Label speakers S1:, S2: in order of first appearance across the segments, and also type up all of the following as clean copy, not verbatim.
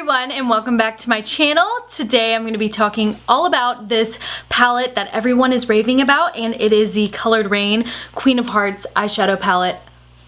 S1: everyone and welcome back to my channel. Today I'm going to be talking all about this palette that everyone is raving about, and it is the Colored Raine Queen of Hearts eyeshadow palette.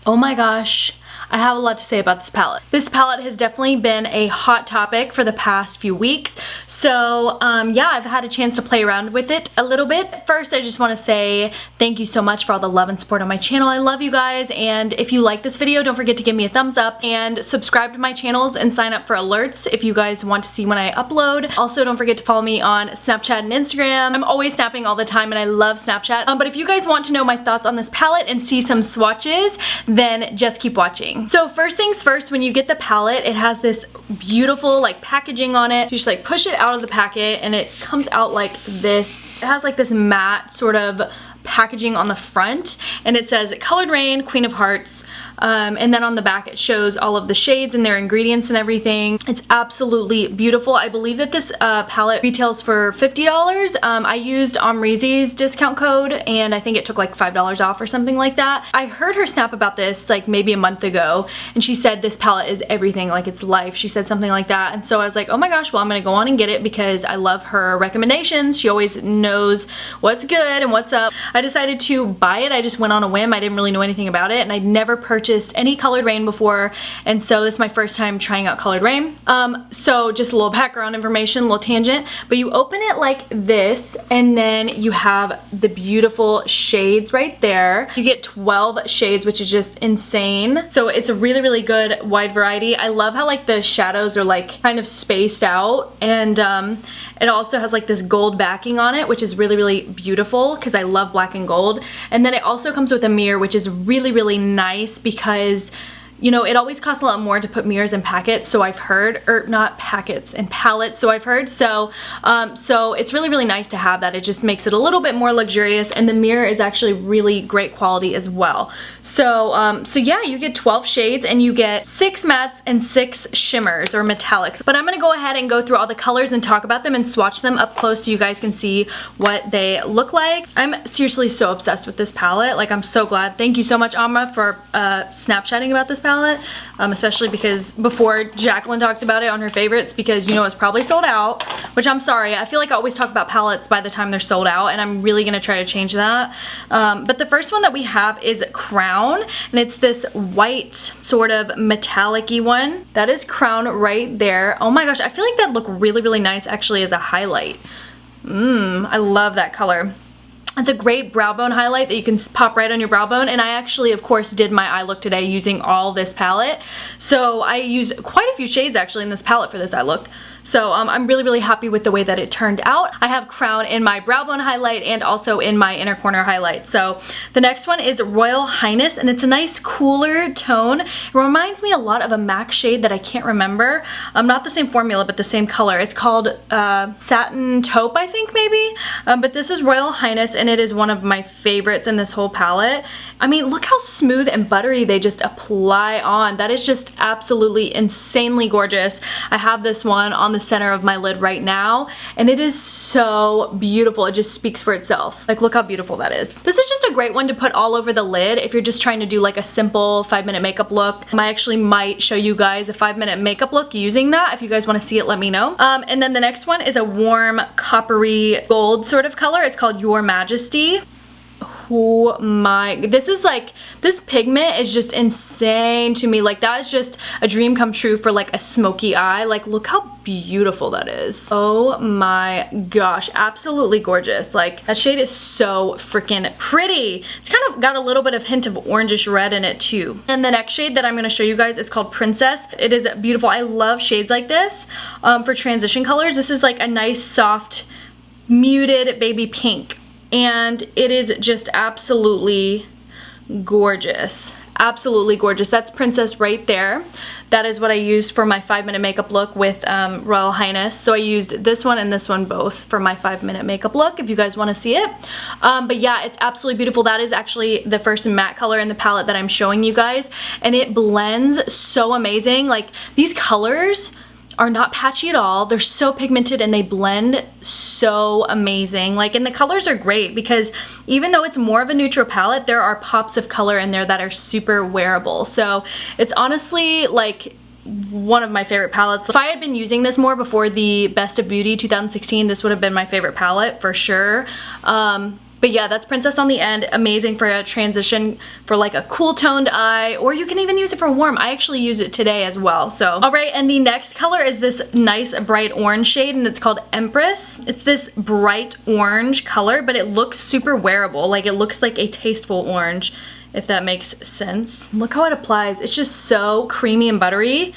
S1: Oh my gosh, I have a lot to say about this palette. This palette has definitely been a hot topic for the past few weeks. So yeah, I've had a chance to play around with it a little bit. First, I just want to say thank you so much for all the love and support on my channel. I love you guys, and if you like this video, don't forget to give me a thumbs up and subscribe to my channels and sign up for alerts if you guys want to see when I upload. Also, don't forget to follow me on Snapchat and Instagram. I'm always snapping all the time and I love Snapchat. But if you guys want to know my thoughts on this palette and see some swatches, then just keep watching. So first things first, when you get the palette, it has this beautiful like packaging on it. You just like push it out of the packet and it comes out like this. It has like this matte sort of packaging on the front, and it says Colored Raine Queen of Hearts, and then on the back it shows all of the shades and their ingredients and everything. It's absolutely beautiful. I believe that this palette retails for $50. I used Amrezy's discount code and I think it took like $5 off or something like that. I heard her snap about this like maybe a month ago, and she said this palette is everything, like it's life. She said something like that, and so I was like, oh my gosh, well I'm gonna go on and get it because I love her recommendations. She always knows what's good and what's up. I decided to buy it. I just went on a whim. I didn't really know anything about it, and I'd never purchased any Colored Raine before, and so this is my first time trying out Colored Raine. So just a little background information, a little tangent, but you open it like this, and then you have the beautiful shades right there. You get 12 shades, which is just insane. So it's a really, really good wide variety. I love how like the shadows are like kind of spaced out, and it also has like this gold backing on it, which is really, really beautiful because I love black and gold. And then it also comes with a mirror, which is really, really nice because, you know, it always costs a lot more to put mirrors in packets, so I've heard, or not packets, in palettes, so I've heard. So it's really, really nice to have that. It just makes it a little bit more luxurious, and the mirror is actually really great quality as well. So yeah, you get 12 shades and you get 6 mattes and 6 shimmers or metallics. But I'm gonna go ahead and go through all the colors and talk about them and swatch them up close so you guys can see what they look like. I'm seriously so obsessed with this palette. Like, I'm so glad. Thank you so much, Amma, for Snapchatting about this palette, especially because before Jacqueline talked about it on her favorites, because you know it's probably sold out, which I'm sorry. I feel like I always talk about palettes by the time they're sold out, and I'm really gonna try to change that. But the first one that we have is Crown, and it's this white sort of metallic-y one. That is Crown right there. Oh my gosh, I feel like that'd look really, really nice actually as a highlight. I love that color. It's a great brow bone highlight that you can pop right on your brow bone, and I actually, of course, did my eye look today using all this palette. So I used quite a few shades actually in this palette for this eye look. So I'm really, really happy with the way that it turned out. I have Crown in my brow bone highlight and also in my inner corner highlight. So the next one is Royal Highness, and it's a nice cooler tone. It reminds me a lot of a MAC shade that I can't remember. Not the same formula, but the same color. It's called Satin Taupe, I think maybe. But this is Royal Highness, and it is one of my favorites in this whole palette. I mean, look how smooth and buttery they just apply on. That is just absolutely insanely gorgeous. I have this one on the center of my lid right now, and it is so beautiful. It just speaks for itself. Like, look how beautiful that is. This is just a great one to put all over the lid if you're just trying to do like a simple 5-minute makeup look. I actually might show you guys a 5-minute makeup look using that. If you guys want to see it, let me know. And then the next one is a warm coppery gold sort of color. It's called Your Majesty. Oh my, this is like, this pigment is just insane to me. Like, that is just a dream come true for like a smoky eye. Like, look how beautiful that is. Oh my gosh, absolutely gorgeous. Like, that shade is so freaking pretty. It's kind of got a little bit of hint of orangish red in it too. And the next shade that I'm going to show you guys is called Princess. It is beautiful. I love shades like this for transition colors. This is like a nice soft muted baby pink, and it is just absolutely gorgeous. Absolutely gorgeous. That's Princess right there. That is what I used for my 5-minute makeup look with Royal Highness. So I used this one and this one both for my 5-minute makeup look, if you guys want to see it. But yeah, it's absolutely beautiful. That is actually the first matte color in the palette that I'm showing you guys, and it blends so amazing. Like, these colors are not patchy at all. They're so pigmented and they blend so amazing. Like, and the colors are great because even though it's more of a neutral palette, there are pops of color in there that are super wearable. So it's honestly like one of my favorite palettes. If I had been using this more before the Best of Beauty 2016, this would have been my favorite palette for sure. But yeah, that's Princess on the End. Amazing for a transition for like a cool toned eye, or you can even use it for warm. I actually use it today as well. So, all right, and the next color is this nice bright orange shade, and it's called Empress. It's this bright orange color, but it looks super wearable. Like, it looks like a tasteful orange, if that makes sense. Look how it applies. It's just so creamy and buttery.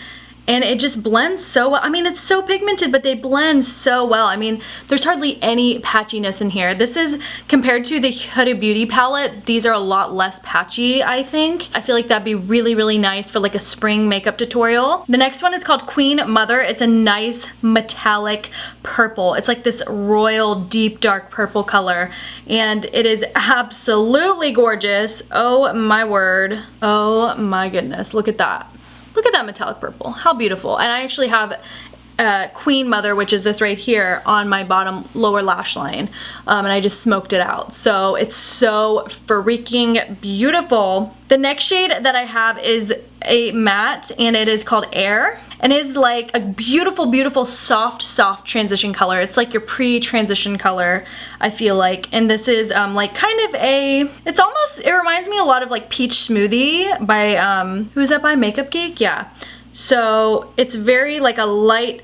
S1: And it just blends so well. I mean, it's so pigmented, but they blend so well. I mean, there's hardly any patchiness in here. This is, compared to the Huda Beauty palette, these are a lot less patchy, I think. I feel like that'd be really, really nice for like a spring makeup tutorial. The next one is called Queen Mother. It's a nice metallic purple. It's like this royal, deep, dark purple color. And it is absolutely gorgeous. Oh my word. Oh my goodness. Look at that. Look at that metallic purple. How beautiful. And I actually have Queen Mother, which is this right here, on my bottom lower lash line. And I just smoked it out. So it's so freaking beautiful. The next shade that I have is a matte, and it is called Air. And it is like a beautiful, beautiful, soft, soft transition color. It's like your pre-transition color, I feel like. And this is like kind of a, it's almost, it reminds me a lot of like Peach Smoothie by, who is that by? Makeup Geek? Yeah. So it's very like a light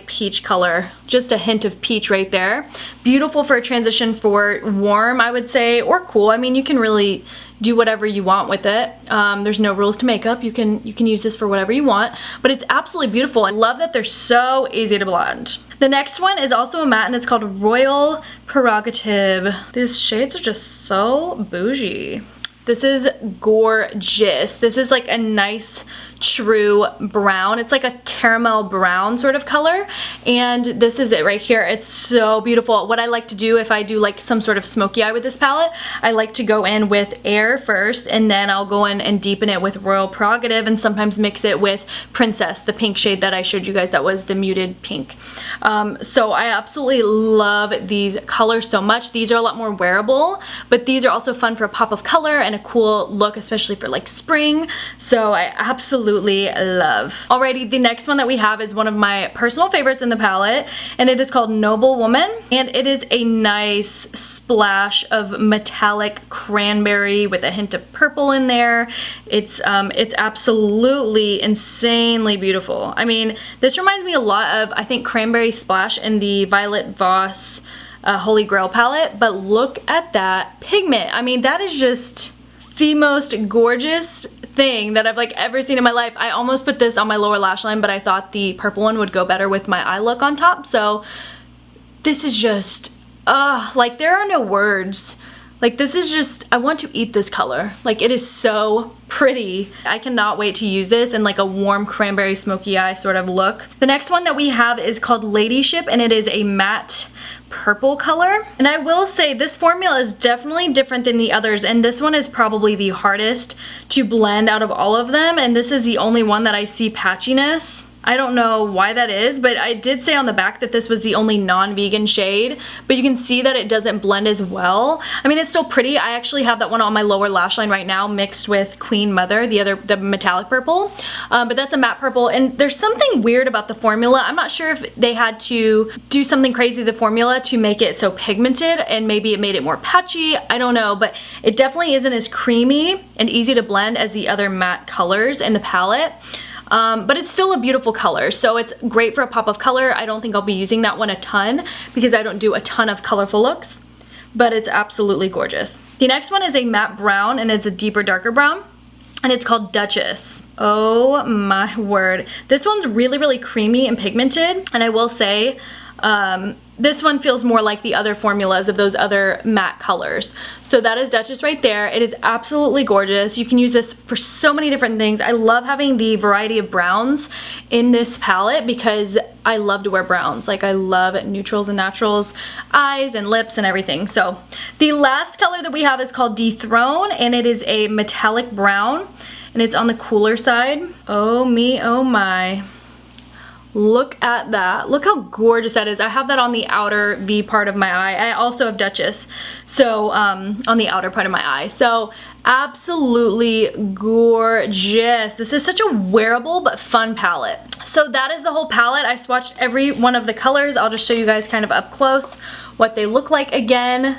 S1: peach color. Just a hint of peach right there. Beautiful for a transition for warm, I would say, or cool. I mean, you can really do whatever you want with it. There's no rules to makeup. You can use this for whatever you want, but it's absolutely beautiful. I love that they're so easy to blend. The next one is also a matte, and it's called Royal Prerogative. These shades are just so bougie. This is gorgeous. This is like a nice true brown. It's like a caramel brown sort of color, and this is it right here. It's so beautiful. What I like to do if I do like some sort of smoky eye with this palette, I like to go in with Air first, and then I'll go in and deepen it with Royal Prerogative, and sometimes mix it with Princess, the pink shade that I showed you guys that was the muted pink. So I absolutely love these colors so much. These are a lot more wearable, but these are also fun for a pop of color and a cool look, especially for like spring. So I absolutely love. Alrighty, the next one that we have is one of my personal favorites in the palette, and it is called Noble Woman, and it is a nice splash of metallic cranberry with a hint of purple in there. It's absolutely insanely beautiful. I mean, this reminds me a lot of, I think, Cranberry Splash in the Violet Voss Holy Grail palette, but look at that pigment. I mean, that is just the most gorgeous thing that I've like ever seen in my life. I almost put this on my lower lash line, but I thought the purple one would go better with my eye look on top. So this is just, like there are no words. Like this is just, I want to eat this color. Like it is so pretty. I cannot wait to use this in like a warm cranberry smoky eye sort of look. The next one that we have is called Ladyship, and it is a matte purple color. And I will say this formula is definitely different than the others, and this one is probably the hardest to blend out of all of them, and this is the only one that I see patchiness. I don't know why that is, but I did say on the back that this was the only non-vegan shade, but you can see that it doesn't blend as well. I mean, it's still pretty. I actually have that one on my lower lash line right now mixed with Queen Mother, the metallic purple, but that's a matte purple, and there's something weird about the formula. I'm not sure if they had to do something crazy to the formula to make it so pigmented, and maybe it made it more patchy. I don't know, but it definitely isn't as creamy and easy to blend as the other matte colors in the palette. But it's still a beautiful color, so it's great for a pop of color. I don't think I'll be using that one a ton because I don't do a ton of colorful looks, but it's absolutely gorgeous. The next one is a matte brown, and it's a deeper, darker brown, and it's called Duchess. Oh my word. This one's really, really creamy and pigmented, and I will say, this one feels more like the other formulas of those other matte colors. So that is Duchess right there. It is absolutely gorgeous. You can use this for so many different things. I love having the variety of browns in this palette because I love to wear browns. Like I love neutrals and naturals, eyes and lips and everything. So the last color that we have is called Dethrone, and it is a metallic brown, and it's on the cooler side. Oh me, oh my. Look at that. Look how gorgeous that is. I have that on the outer V part of my eye. I also have Duchess, so on the outer part of my eye. So absolutely gorgeous. This is such a wearable but fun palette. So that is the whole palette. I swatched every one of the colors. I'll just show you guys kind of up close what they look like again.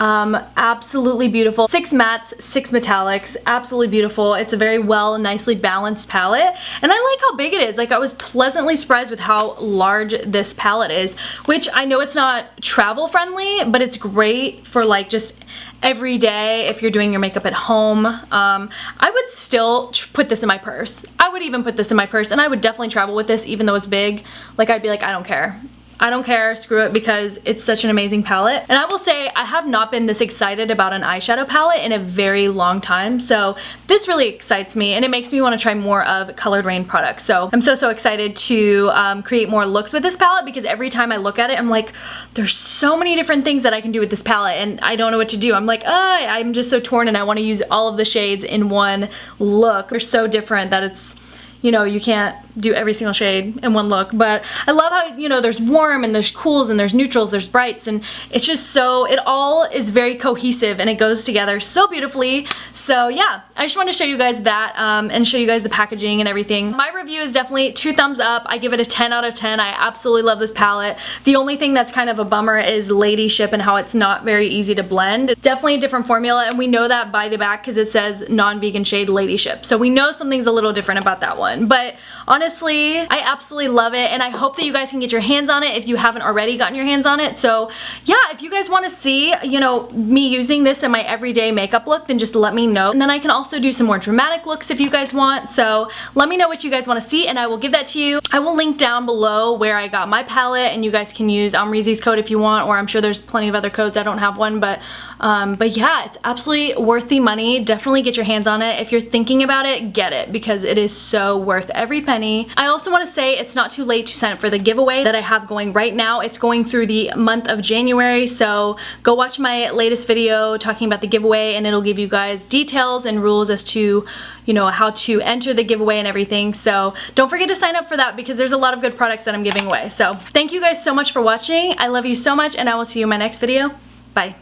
S1: Absolutely beautiful. 6 mattes, 6 metallics, absolutely beautiful. It's a very well, nicely balanced palette, and I like how big it is. Like, I was pleasantly surprised with how large this palette is, which I know it's not travel friendly, but it's great for like just every day if you're doing your makeup at home. I would still put this in my purse. I would even put this in my purse, and I would definitely travel with this even though it's big. Like, I'd be like, I don't care. I don't care, screw it, because it's such an amazing palette. And I will say, I have not been this excited about an eyeshadow palette in a very long time, so this really excites me, and it makes me want to try more of Colored Raine products. So I'm so excited to create more looks with this palette, because every time I look at it, I'm like, there's so many different things that I can do with this palette, and I don't know what to do. I'm like, I'm just so torn, and I want to use all of the shades in one look. They're so different that it's, you know, you can't do every single shade in one look, but I love how, you know, there's warm and there's cools and there's neutrals, there's brights, and it's just so, it all is very cohesive and it goes together so beautifully. So yeah, I just want to show you guys that and show you guys the packaging and everything. My review is definitely 2 thumbs up. I give it a 10 out of 10. I absolutely love this palette. The only thing that's kind of a bummer is ladyship and how it's not very easy to blend. It's definitely a different formula, and we know that by the back because it says non-vegan shade ladyship. So we know something's a little different about that one. But honestly, I absolutely love it, and I hope that you guys can get your hands on it if you haven't already gotten your hands on it. So yeah, if you guys want to see, you know, me using this in my everyday makeup look, then just let me know. And then I can also do some more dramatic looks if you guys want. So let me know what you guys want to see, and I will give that to you. I will link down below where I got my palette, and you guys can use Amrezy's code if you want, or I'm sure there's plenty of other codes. I don't have one, but yeah, it's absolutely worth the money. Definitely get your hands on it. If you're thinking about it, get it, because it is so worth every penny. I also want to say it's not too late to sign up for the giveaway that I have going right now. It's going through the month of January, so go watch my latest video talking about the giveaway, and it'll give you guys details and rules as to, you know, how to enter the giveaway and everything. So don't forget to sign up for that, because there's a lot of good products that I'm giving away. So thank you guys so much for watching. I love you so much, and I will see you in my next video. Bye.